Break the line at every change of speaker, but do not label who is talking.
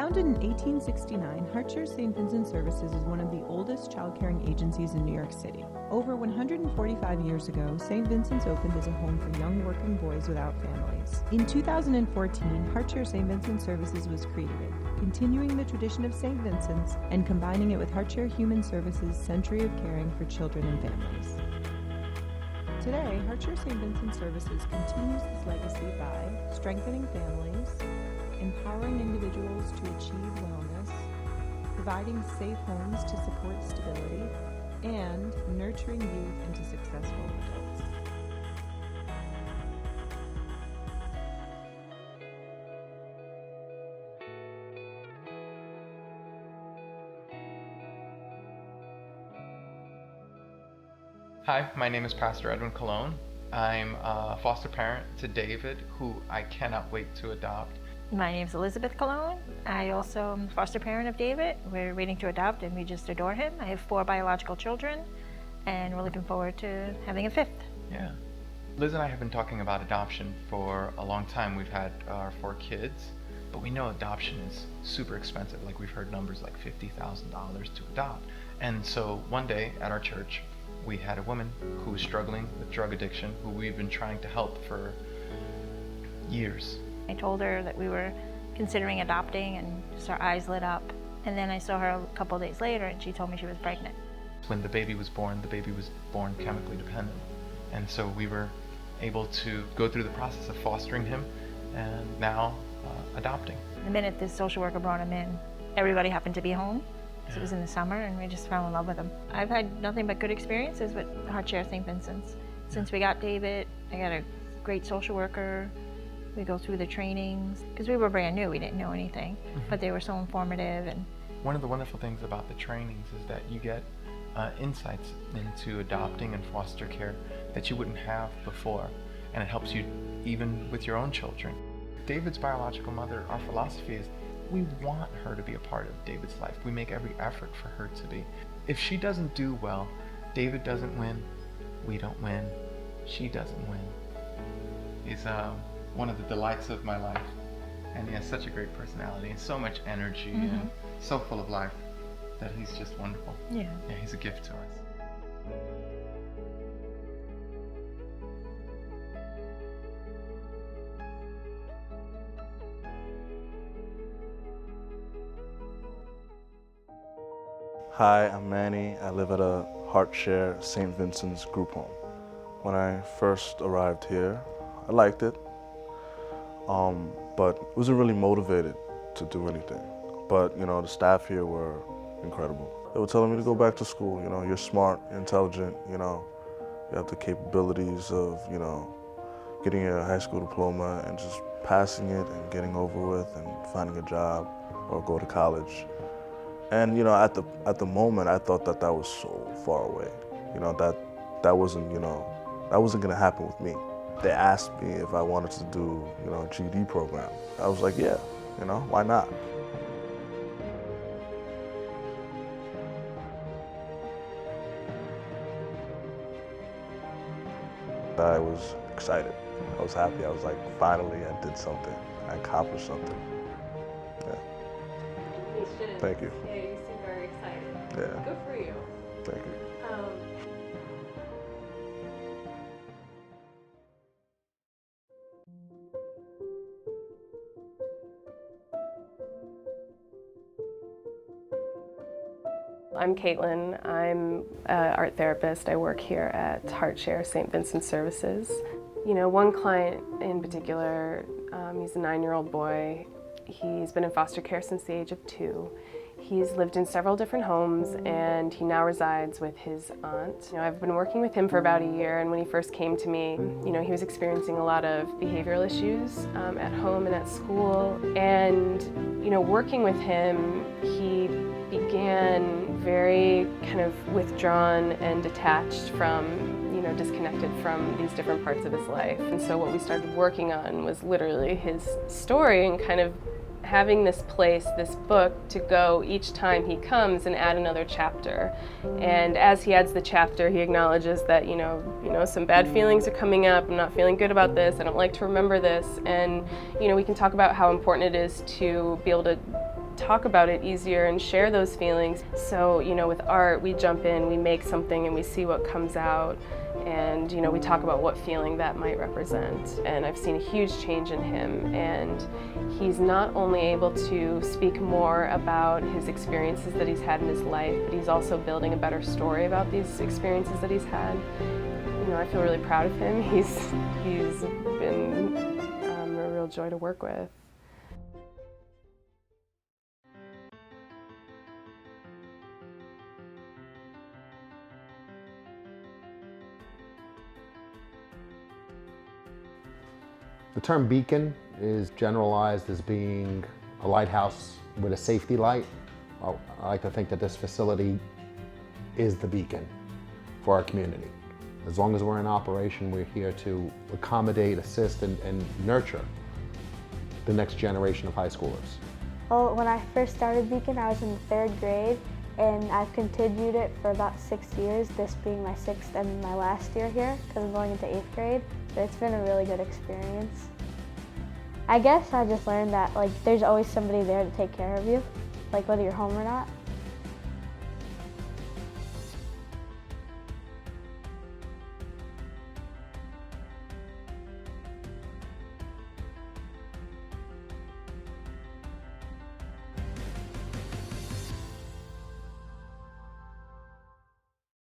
Founded in 1869, HeartShare St. Vincent Services is one of the oldest child caring agencies in New York City. Over 145 years ago, St. Vincent's opened as a home for young working boys without families. In 2014, HeartShare St. Vincent Services was created, continuing the tradition of St. Vincent's and combining it with HeartShare Human Services' century of caring for children and families. Today, HeartShare St. Vincent Services continues this legacy by strengthening families, empowering individuals to achieve wellness, providing safe homes to support stability, and nurturing youth into successful adults.
Hi, my name is Pastor Edwin Colon. I'm a foster parent to David, who I cannot wait to adopt.
My name is Elizabeth Colon. I also am the foster parent of David. We're waiting to adopt and we just adore him. I have 4 biological children and we're looking forward to having a 5th.
Yeah. Liz and I have been talking about adoption for a long time. We've had our 4 kids, but we know adoption is super expensive. Like we've heard numbers like $50,000 to adopt. And so one day at our church, we had a woman who was struggling with drug addiction, who we've been trying to help for years.
I told her that we were considering adopting and just our eyes lit up. And then I saw her a couple of days later and she told me she was pregnant.
When the baby was born chemically dependent. And so we were able to go through the process of fostering him and now adopting.
The minute this social worker brought him in, everybody happened to be home.
Yeah.
It was in the summer and we just fell in love with him. I've had nothing but good experiences with HeartShare St. Vincent's. Since we got David, I got a great social worker. We go through the trainings, because we were brand new, we didn't know anything, but they were so informative. And
one of the wonderful things about the trainings is that you get insights into adopting and foster care that you wouldn't have before, and it helps you even with your own children. David's biological mother, our philosophy is we want her to be a part of David's life. We make every effort for her to be. If she doesn't do well, David doesn't win, we don't win, she doesn't win. He's one of the delights of my life, and he has such a great personality and so much energy and so full of life that he's just wonderful.
Yeah,
he's a gift to us.
Hi, I'm Manny. I live at a HeartShare St. Vincent's group home. When I first arrived here, I liked it. But wasn't really motivated to do anything. But, you know, the staff here were incredible. They were telling me to go back to school, you know, you're smart, you're intelligent, you know, you have the capabilities of, you know, getting a high school diploma and just passing it and getting over with and finding a job or go to college. And, you know, at the moment, I thought that was so far away. You know, that wasn't, you know, that wasn't gonna happen with me. They asked me if I wanted to do, you know, a GED program. I was like, yeah, you know, why not? I was excited. I was happy. I was like, finally, I did something. I accomplished something. Yeah.
You should.
Thank you.
Yeah, you seem very excited.
Yeah.
Good for you.
Thank you.
I'm Caitlin. I'm an art therapist. I work here at HeartShare St. Vincent Services. You know, one client in particular, he's a 9-year-old boy. He's been in foster care since the age of 2. He's lived in several different homes and he now resides with his aunt. You know, I've been working with him for about a year, and when he first came to me, you know, he was experiencing a lot of behavioral issues at home and at school. And, you know, working with him, he began very kind of withdrawn and detached from, you know, disconnected from these different parts of his life. And so what we started working on was literally his story and kind of having this place, this book, to go each time he comes and add another chapter. And as he adds the chapter, he acknowledges that, you know, some bad feelings are coming up. I'm not feeling good about this. I don't like to remember this. And, you know, we can talk about how important it is to be able to talk about it easier and share those feelings. So, you know, with art, we jump in, we make something and we see what comes out, and, you know, we talk about what feeling that might represent. And I've seen a huge change in him, and he's not only able to speak more about his experiences that he's had in his life, but he's also building a better story about these experiences that he's had. You know, I feel really proud of him. He's been a real joy to work with.
The term beacon is generalized as being a lighthouse with a safety light. I like to think that this facility is the beacon for our community. As long as we're in operation, we're here to accommodate, assist, and nurture the next generation of high schoolers.
Well, when I first started Beacon, I was in the 3rd grade, and I've continued it for about 6 years, this being my 6th and my last year here, because I'm going into 8th grade. So it's been a really good experience. I guess I just learned that, like, there's always somebody there to take care of you, like whether you're home or not.